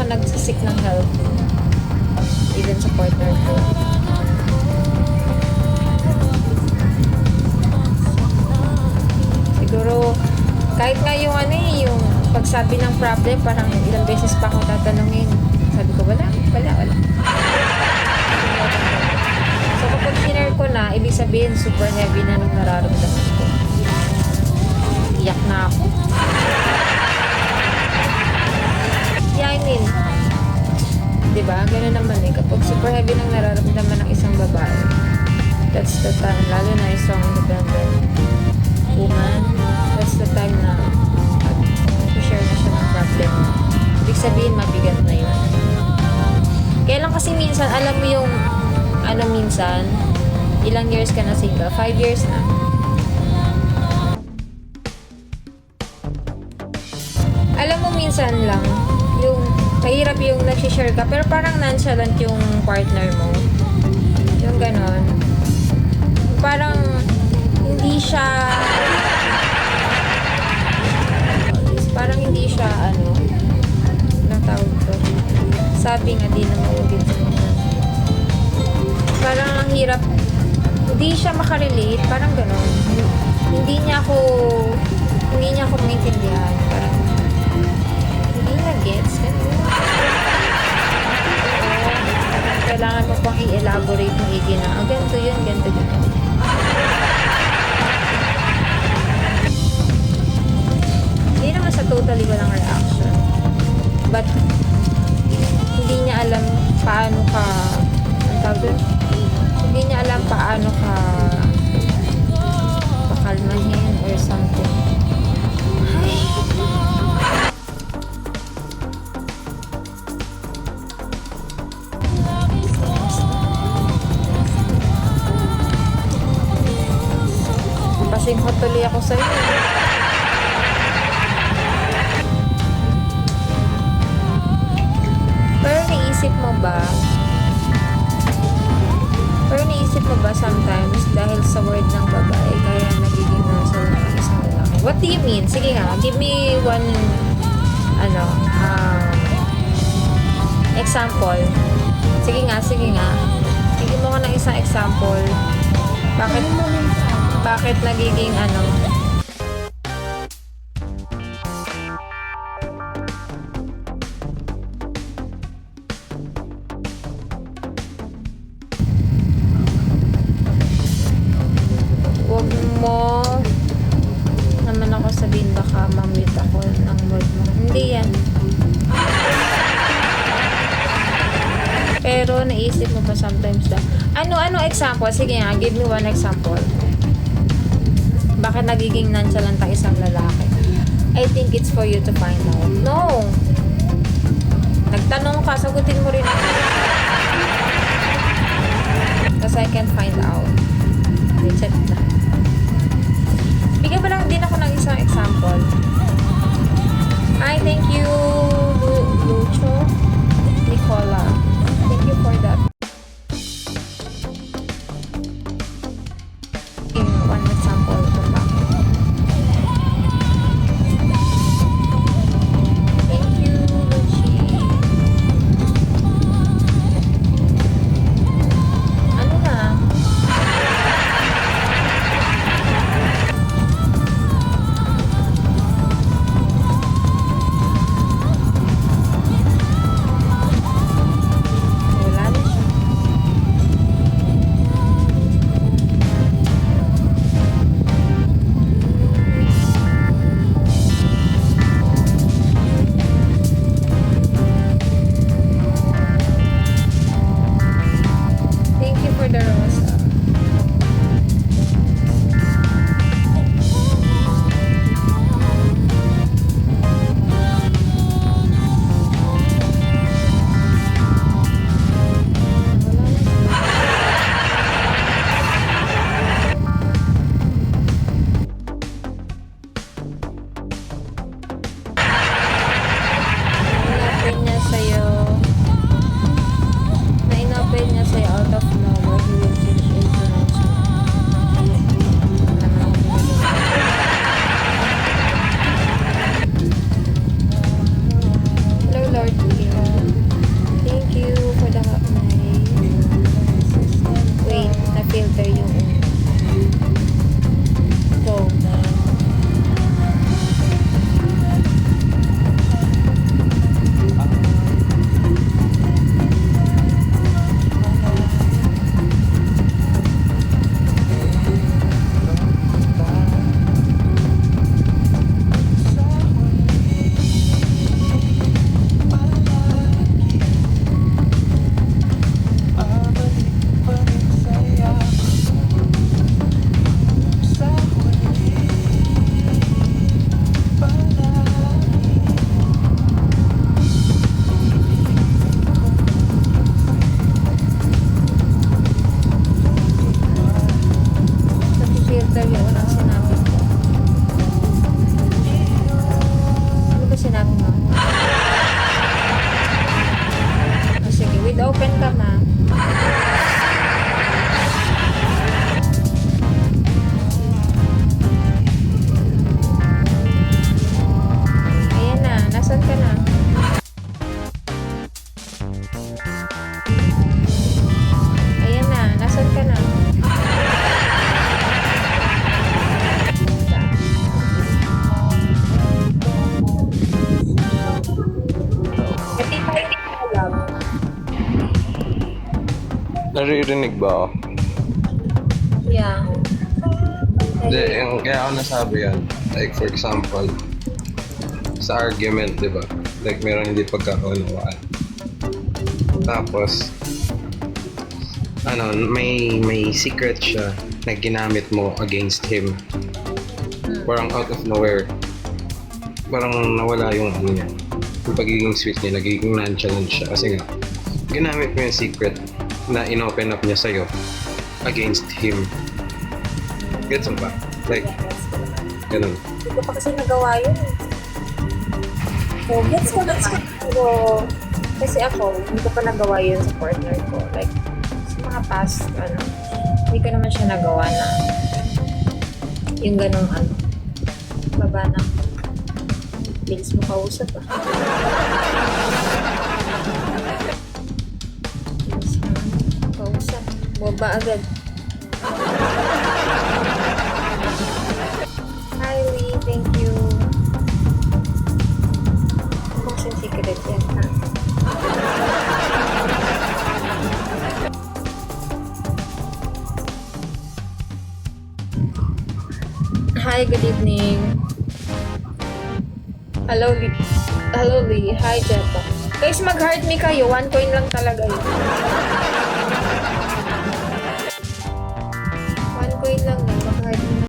ako nagsisik ng help. Even sa partner ko. Siguro, kahit nga yung yung pagsabi ng problem, parang ilang beses pa ako tatanungin. Sabi ko, wala. So, kapag share ko na, ibig sabihin, super heavy na nung nararamdaman ko. Iyak na ako. Yainin. Diba? Ganun naman eh. Kapag super heavy nang nararamdaman ng isang babae, that's the time, lalo na isang independent woman, that's the time na share na siya ng problem. Ibig sabihin, mabigat na yun. Kaya lang kasi minsan, alam mo yung minsan, ilang years ka na single? 5 years na. Alam mo minsan lang, yung kahirap yung nag-share ka, pero parang nonchalant yung partner mo. Yung ganon. Parang hindi siya anong tawag to? Sabi nga di na maulit. Parang ang hirap, hindi siya makarelate, parang ganon. Hindi niya ako maintindihan. Parang hindi na gets. Kailangan mo pang i-elaborate mo na, ganito yun. Hindi naman sa totally walang reaction. But, hindi niya alam paano ka, hindi niya alam paano ka pakalmahin or something. Ay. Pasingkot tuloy ako sa'yo. Pero naisip mo ba sometimes dahil sa word ng babae kaya nagiging nasa ng isang lalaki? What do you mean? Sige nga, give me one example. Sige nga. Bigyan mo ka ng isang example. Bakit nagiging wag mo naman ako sabihin baka mamit ako ng word mo. Hindi yan. Pero naisip mo ba sometimes ano example? Sige nga, give me one example. Bakit nagiging nonchalant ang isang lalaki? I think it's for you to find out. No! Nagtanong ka, sagutin mo rin ako. Kasi I can find out. Chat na. Bigyan mo lang din ako ng isang example. Hi, thank you, Lucho Nicola. Thank you for that. One example kung bakit. Thank you, Luchi. Ano na? Naririnig ba ako? Yeah. Hindi, kaya ako nasabi yan. Like, for example, sa argument, di ba? Like, meron hindi pagkakaunawaan. Tapos, may secret siya na ginamit mo against him. Parang out of nowhere. Parang nawala yung ano niya. Yung pagiging sweet niya, nagiging nonchalant siya. Kasi nga, ginamit mo yung secret na in-open up niya sa'yo against him. Gets mo ba? Like, ganun. Hindi ko pa kasi nagawa yun. So, gets ko. Pero, kasi ako, hindi ko pa nagawa yun sa partner ko. Like, sa mga past, hindi ko naman siya nagawa na yung ganong baba na bilis mo kausap bilis mo kausap. Baba agad. Hi, Lee. Thank you. Kung siyang secret yan, ha? Hi, good evening. Hello, Lee. Hello, Lee. Hi, Jetta. Guys, mag-heart me kayo. 1 coin lang talaga yun.